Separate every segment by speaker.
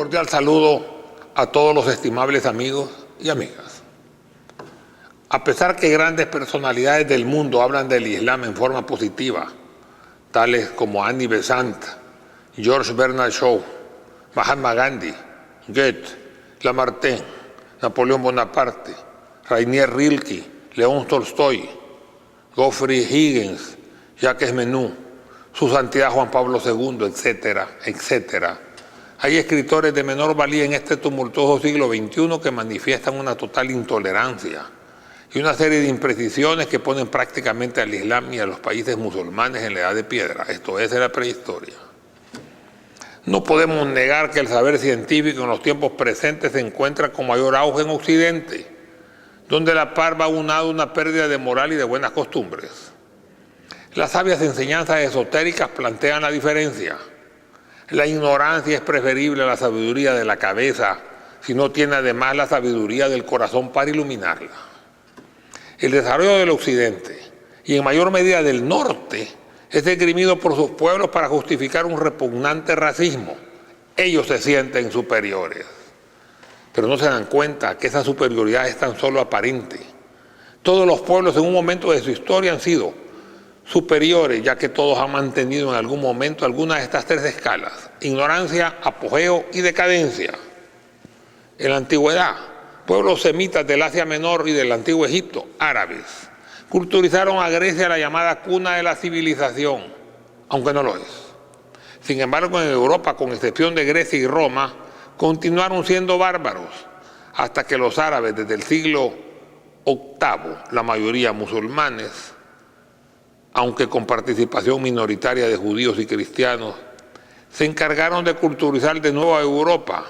Speaker 1: cordial saludo a todos los estimables amigos y amigas. A pesar que grandes personalidades del mundo hablan del Islam en forma positiva, tales como Annie Besant, George Bernard Shaw, Mahatma Gandhi, Goethe, Lamartine, Napoleón Bonaparte, Rainier Rilke, León Tolstoy, Geoffrey Higgins, Jacques Menú, Su Santidad Juan Pablo II, etcétera, etcétera. Hay escritores de menor valía en este tumultuoso siglo XXI que manifiestan una total intolerancia y una serie de imprecisiones que ponen prácticamente al Islam y a los países musulmanes en la edad de piedra, esto es, en la prehistoria. No podemos negar que el saber científico en los tiempos presentes se encuentra con mayor auge en Occidente, donde la par va aunado una pérdida de moral y de buenas costumbres. Las sabias enseñanzas esotéricas plantean la diferencia. La ignorancia es preferible a la sabiduría de la cabeza si no tiene además la sabiduría del corazón para iluminarla. El desarrollo del occidente y en mayor medida del norte es esgrimido por sus pueblos para justificar un repugnante racismo. Ellos se sienten superiores, pero no se dan cuenta que esa superioridad es tan solo aparente. Todos los pueblos en un momento de su historia han sido superiores, ya que todos han mantenido en algún momento alguna de estas tres escalas: ignorancia, apogeo y decadencia. En la antigüedad, pueblos semitas del Asia Menor y del antiguo Egipto, árabes, culturizaron a Grecia, la llamada cuna de la civilización, aunque no lo es. Sin embargo, en Europa, con excepción de Grecia y Roma, continuaron siendo bárbaros, hasta que los árabes desde el siglo VIII, la mayoría musulmanes, aunque con participación minoritaria de judíos y cristianos, se encargaron de culturizar de nuevo a Europa,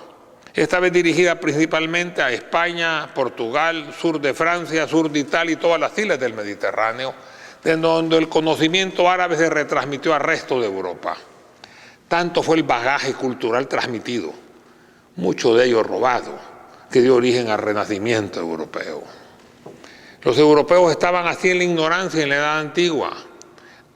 Speaker 1: esta vez dirigida principalmente a España, Portugal, sur de Francia, sur de Italia y todas las islas del Mediterráneo, de donde el conocimiento árabe se retransmitió al resto de Europa. Tanto fue el bagaje cultural transmitido, mucho de ello robado, que dio origen al Renacimiento europeo. Los europeos estaban así en la ignorancia en la Edad Antigua,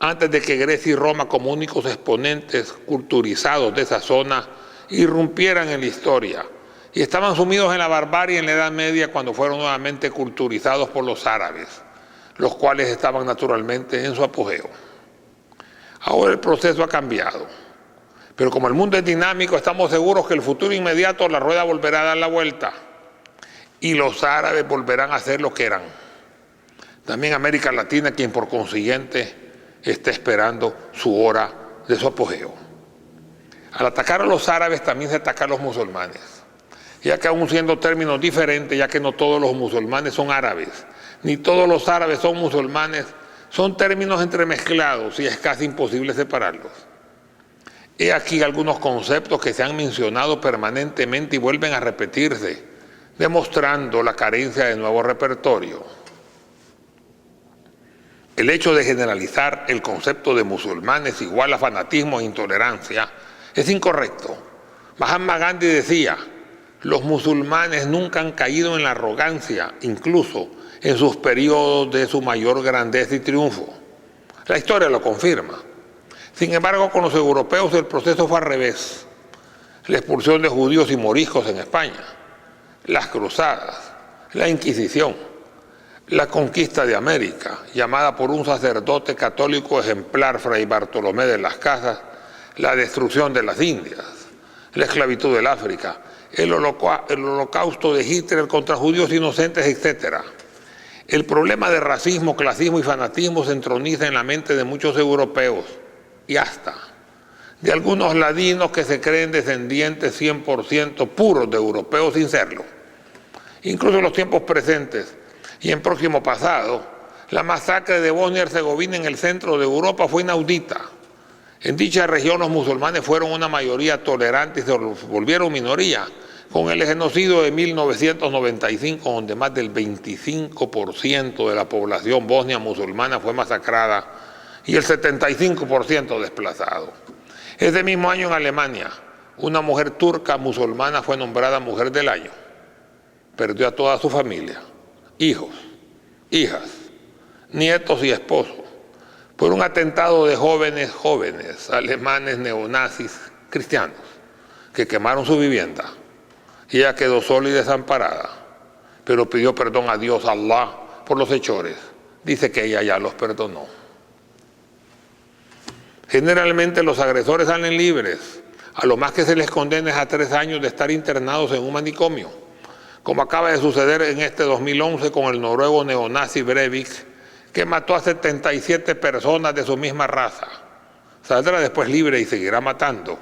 Speaker 1: antes de que Grecia y Roma, como únicos exponentes culturizados de esa zona, irrumpieran en la historia, y estaban sumidos en la barbarie en la Edad Media cuando fueron nuevamente culturizados por los árabes, los cuales estaban naturalmente en su apogeo. Ahora el proceso ha cambiado, pero como el mundo es dinámico, estamos seguros que el futuro inmediato la rueda volverá a dar la vuelta y los árabes volverán a ser lo que eran. También América Latina, quien por consiguiente está esperando su hora de su apogeo. Al atacar a los árabes también se ataca a los musulmanes, ya que aún siendo términos diferentes, ya que no todos los musulmanes son árabes, ni todos los árabes son musulmanes, son términos entremezclados y es casi imposible separarlos. He aquí algunos conceptos que se han mencionado permanentemente y vuelven a repetirse, demostrando la carencia de nuevo repertorio. El hecho de generalizar el concepto de musulmanes igual a fanatismo e intolerancia es incorrecto. Mahatma Gandhi decía: los musulmanes nunca han caído en la arrogancia, incluso en sus periodos de su mayor grandeza y triunfo. La historia lo confirma. Sin embargo, con los europeos el proceso fue al revés. La expulsión de judíos y moriscos en España, las cruzadas, la Inquisición, la conquista de América, llamada por un sacerdote católico ejemplar, Fray Bartolomé de las Casas, la destrucción de las Indias, la esclavitud del África, el holocausto de Hitler contra judíos inocentes, etc. El problema de racismo, clasismo y fanatismo se entroniza en la mente de muchos europeos y hasta de algunos ladinos que se creen descendientes 100% puros de europeos sin serlo. Incluso en los tiempos presentes y en próximo pasado, la masacre de Bosnia y Herzegovina en el centro de Europa fue inaudita. En dicha región los musulmanes fueron una mayoría tolerante y se volvieron minoría, con el genocidio de 1995, donde más del 25% de la población bosnia musulmana fue masacrada y el 75% desplazado. Ese mismo año en Alemania, una mujer turca musulmana fue nombrada Mujer del Año. Perdió a toda su familia, hijos, hijas, nietos y esposos, por un atentado de jóvenes alemanes neonazis cristianos, que quemaron su vivienda y ella quedó sola y desamparada, pero pidió perdón a Dios, a Allah, por los hechores. Dice que ella ya los perdonó. Generalmente los agresores salen libres, a lo más que se les condena es a 3 años de estar internados en un manicomio, como acaba de suceder en este 2011 con el noruego neonazi Breivik, que mató a 77 personas de su misma raza. Saldrá después libre y seguirá matando.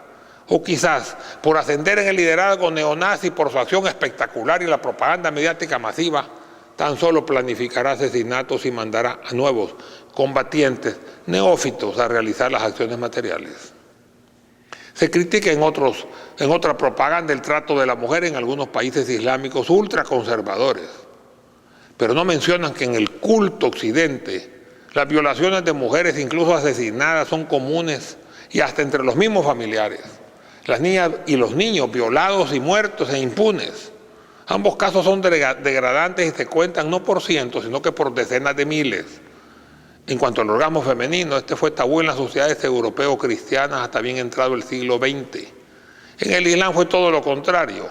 Speaker 1: O quizás, por ascender en el liderazgo neonazi por su acción espectacular y la propaganda mediática masiva, tan solo planificará asesinatos y mandará a nuevos combatientes neófitos a realizar las acciones materiales. Se critica en otra propaganda el trato de la mujer en algunos países islámicos ultraconservadores, pero no mencionan que en el culto occidente las violaciones de mujeres, incluso asesinadas, son comunes y hasta entre los mismos familiares. Las niñas y los niños violados y muertos e impunes. Ambos casos son degradantes y se cuentan no por cientos, sino que por decenas de miles. En cuanto al orgasmo femenino, este fue tabú en las sociedades europeo-cristianas hasta bien entrado el siglo XX. En el Islam fue todo lo contrario.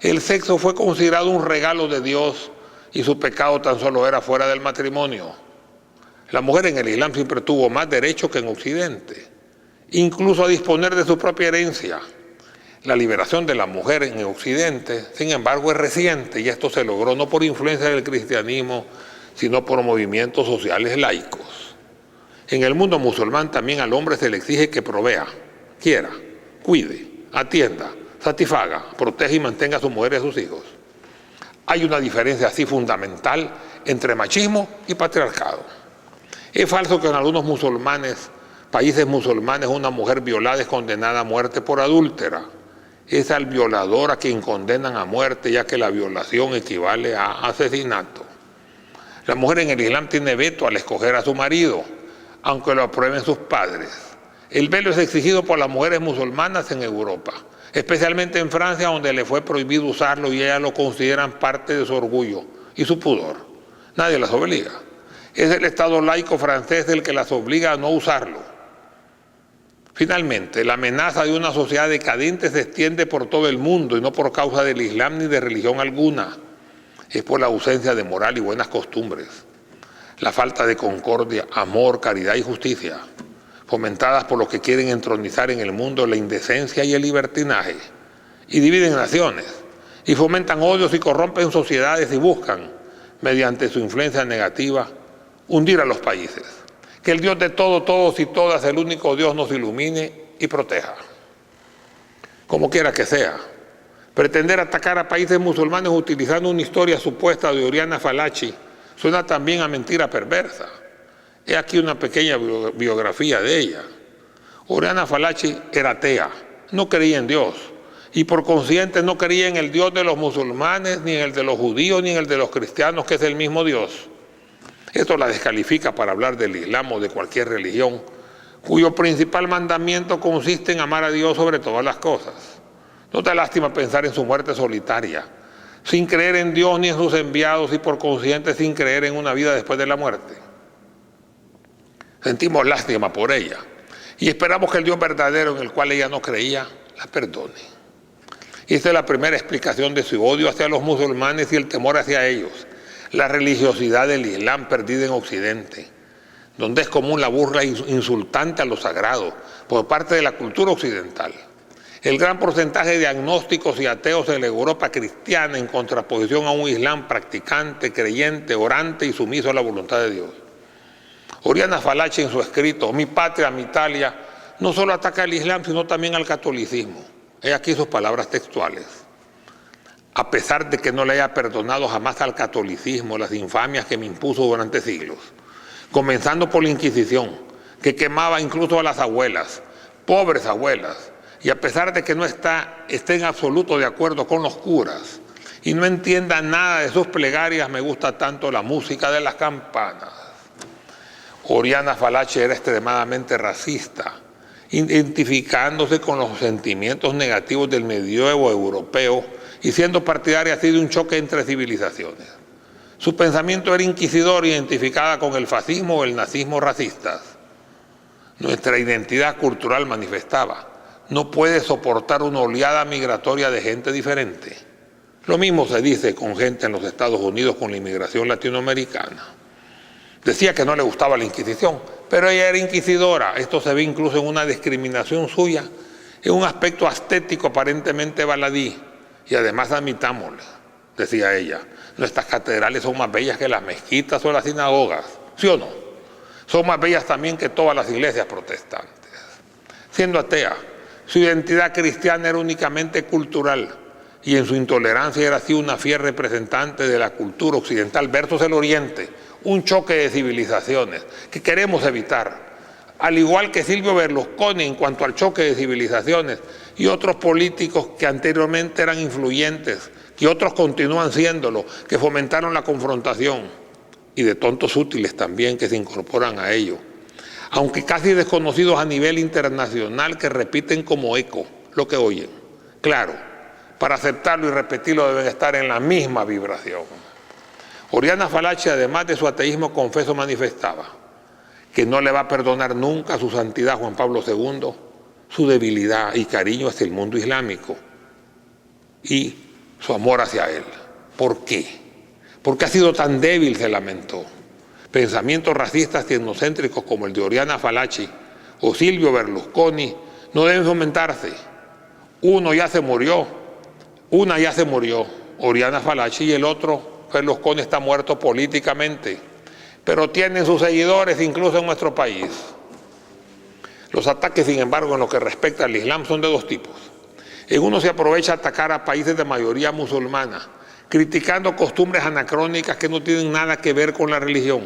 Speaker 1: El sexo fue considerado un regalo de Dios y su pecado tan solo era fuera del matrimonio. La mujer en el Islam siempre tuvo más derechos que en Occidente, incluso a disponer de su propia herencia. La liberación de la mujer en Occidente, sin embargo, es reciente y esto se logró no por influencia del cristianismo, sino por movimientos sociales laicos. En el mundo musulmán también al hombre se le exige que provea, quiera, cuide, atienda, satisfaga, proteja y mantenga a su mujer y a sus hijos. Hay una diferencia así fundamental entre machismo y patriarcado. Es falso que en algunos países musulmanes, una mujer violada es condenada a muerte por adúltera. Es al violador a quien condenan a muerte, ya que la violación equivale a asesinato. La mujer en el Islam tiene veto al escoger a su marido, aunque lo aprueben sus padres. El velo es exigido por las mujeres musulmanas en Europa, especialmente en Francia, donde le fue prohibido usarlo y ellas lo consideran parte de su orgullo y su pudor. Nadie las obliga. Es el Estado laico francés el que las obliga a no usarlo. Finalmente, la amenaza de una sociedad decadente se extiende por todo el mundo y no por causa del Islam ni de religión alguna. Es por la ausencia de moral y buenas costumbres, la falta de concordia, amor, caridad y justicia, fomentadas por los que quieren entronizar en el mundo la indecencia y el libertinaje, y dividen naciones, y fomentan odios y corrompen sociedades y buscan, mediante su influencia negativa, hundir a los países. Que el Dios de todo, todos y todas, el único Dios, nos ilumine y proteja. Como quiera que sea, pretender atacar a países musulmanes utilizando una historia supuesta de Oriana Fallaci suena también a mentira perversa. He aquí una pequeña biografía de ella. Oriana Fallaci era atea, no creía en Dios, y por consiguiente no creía en el Dios de los musulmanes, ni en el de los judíos, ni en el de los cristianos, que es el mismo Dios. Esto la descalifica para hablar del Islam o de cualquier religión, cuyo principal mandamiento consiste en amar a Dios sobre todas las cosas. No da lástima pensar en su muerte solitaria, sin creer en Dios ni en sus enviados y por consiguiente sin creer en una vida después de la muerte. Sentimos lástima por ella y esperamos que el Dios verdadero en el cual ella no creía la perdone. Y esta es la primera explicación de su odio hacia los musulmanes y el temor hacia ellos. La religiosidad del Islam perdida en Occidente, donde es común la burla insultante a lo sagrado por parte de la cultura occidental. El gran porcentaje de agnósticos y ateos en la Europa cristiana en contraposición a un Islam practicante, creyente, orante y sumiso a la voluntad de Dios. Oriana Fallaci en su escrito Mi patria, mi Italia, no solo ataca al Islam, sino también al catolicismo. He aquí sus palabras textuales. A pesar de que no le haya perdonado jamás al catolicismo las infamias que me impuso durante siglos, comenzando por la Inquisición, que quemaba incluso a las abuelas, pobres abuelas, y a pesar de que no esté en absoluto de acuerdo con los curas y no entienda nada de sus plegarias, me gusta tanto la música de las campanas. Oriana Fallaci era extremadamente racista, identificándose con los sentimientos negativos del medioevo europeo y siendo partidaria así de un choque entre civilizaciones. Su pensamiento era inquisidor, identificada con el fascismo o el nazismo racistas. Nuestra identidad cultural manifestaba, no puede soportar una oleada migratoria de gente diferente. Lo mismo se dice con gente en los Estados Unidos con la inmigración latinoamericana. Decía que no le gustaba la Inquisición, pero ella era inquisidora. Esto se ve incluso en una discriminación suya, en un aspecto estético aparentemente baladí. Y además admitámosle, decía ella, nuestras catedrales son más bellas que las mezquitas o las sinagogas, ¿sí o no? Son más bellas también que todas las iglesias protestantes. Siendo atea, su identidad cristiana era únicamente cultural y en su intolerancia era así una fiel representante de la cultura occidental versus el oriente, un choque de civilizaciones que queremos evitar. Al igual que Silvio Berlusconi en cuanto al choque de civilizaciones y otros políticos que anteriormente eran influyentes, que otros continúan siéndolo, que fomentaron la confrontación, y de tontos útiles también que se incorporan a ello, aunque casi desconocidos a nivel internacional, que repiten como eco lo que oyen. Claro, para aceptarlo y repetirlo deben estar en la misma vibración. Oriana Fallaci, además de su ateísmo confeso, manifestaba que no le va a perdonar nunca a su santidad Juan Pablo II su debilidad y cariño hacia el mundo islámico y su amor hacia él. ¿Por qué? Porque ha sido tan débil, se lamentó. Pensamientos racistas y etnocéntricos como el de Oriana Fallaci o Silvio Berlusconi no deben fomentarse. Una ya se murió, Oriana Fallaci, y el otro, Berlusconi, está muerto políticamente, pero tienen sus seguidores incluso en nuestro país. Los ataques, sin embargo, en lo que respecta al Islam son de dos tipos. En uno se aprovecha a atacar a países de mayoría musulmana, criticando costumbres anacrónicas que no tienen nada que ver con la religión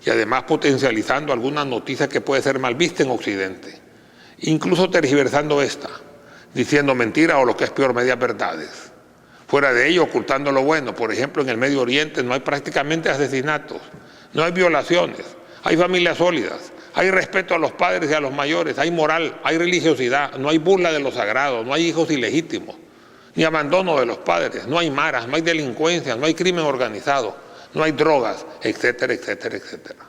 Speaker 1: y además potencializando alguna noticia que puede ser mal vista en Occidente, incluso tergiversando esta, diciendo mentiras o lo que es peor, medias verdades. Fuera de ello, ocultando lo bueno. Por ejemplo, en el Medio Oriente no hay prácticamente asesinatos, no hay violaciones, hay familias sólidas, hay respeto a los padres y a los mayores, hay moral, hay religiosidad, no hay burla de lo sagrado, no hay hijos ilegítimos, ni abandono de los padres, no hay maras, no hay delincuencia, no hay crimen organizado, no hay drogas, etcétera, etcétera, etcétera.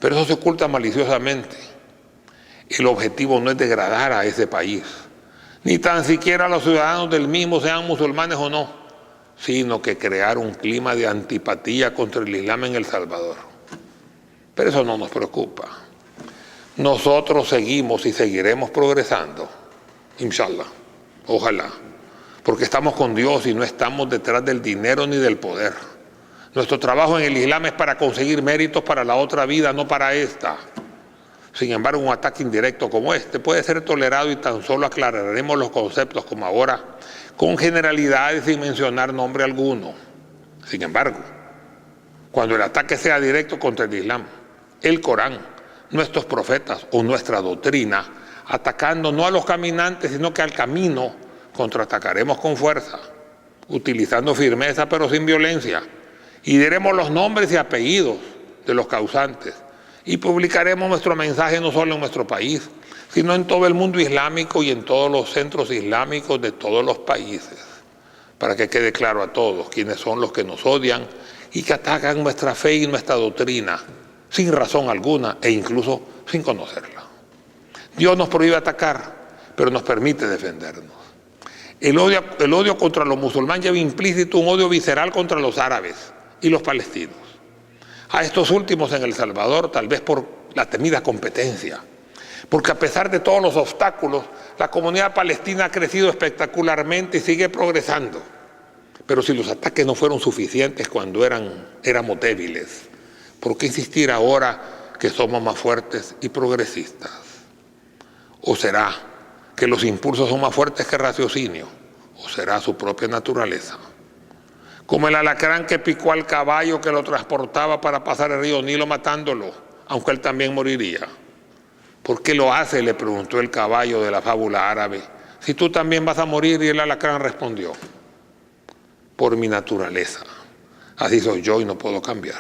Speaker 1: Pero eso se oculta maliciosamente. El objetivo no es degradar a ese país, ni tan siquiera a los ciudadanos del mismo, sean musulmanes o no, sino que crear un clima de antipatía contra el Islam en El Salvador. Pero eso no nos preocupa. Nosotros seguimos y seguiremos progresando, inshallah, ojalá, porque estamos con Dios y no estamos detrás del dinero ni del poder. Nuestro trabajo en el Islam es para conseguir méritos para la otra vida, no para esta. Sin embargo, un ataque indirecto como este puede ser tolerado y tan solo aclararemos los conceptos como ahora, con generalidades sin mencionar nombre alguno. Sin embargo, cuando el ataque sea directo contra el Islam, el Corán, nuestros profetas o nuestra doctrina, atacando no a los caminantes, sino que al camino, contraatacaremos con fuerza, utilizando firmeza pero sin violencia, y diremos los nombres y apellidos de los causantes, y publicaremos nuestro mensaje no solo en nuestro país, sino en todo el mundo islámico y en todos los centros islámicos de todos los países, para que quede claro a todos quiénes son los que nos odian y que atacan nuestra fe y nuestra doctrina, sin razón alguna e incluso sin conocerla. Dios nos prohíbe atacar, pero nos permite defendernos. El odio contra los musulmanes lleva implícito un odio visceral contra los árabes y los palestinos. A estos últimos en El Salvador, tal vez por la temida competencia, porque a pesar de todos los obstáculos, la comunidad palestina ha crecido espectacularmente y sigue progresando. Pero si los ataques no fueron suficientes cuando éramos débiles, ¿por qué insistir ahora que somos más fuertes y progresistas? ¿O será que los impulsos son más fuertes que el raciocinio? ¿O será su propia naturaleza? Como el alacrán que picó al caballo que lo transportaba para pasar el río Nilo matándolo, aunque él también moriría. ¿Por qué lo hace?, le preguntó el caballo de la fábula árabe. Si tú también vas a morir, y el alacrán respondió, por mi naturaleza. Así soy yo y no puedo cambiar.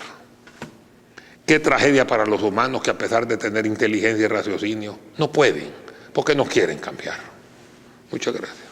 Speaker 1: Qué tragedia para los humanos que a pesar de tener inteligencia y raciocinio, no pueden, porque no quieren cambiar. Muchas gracias.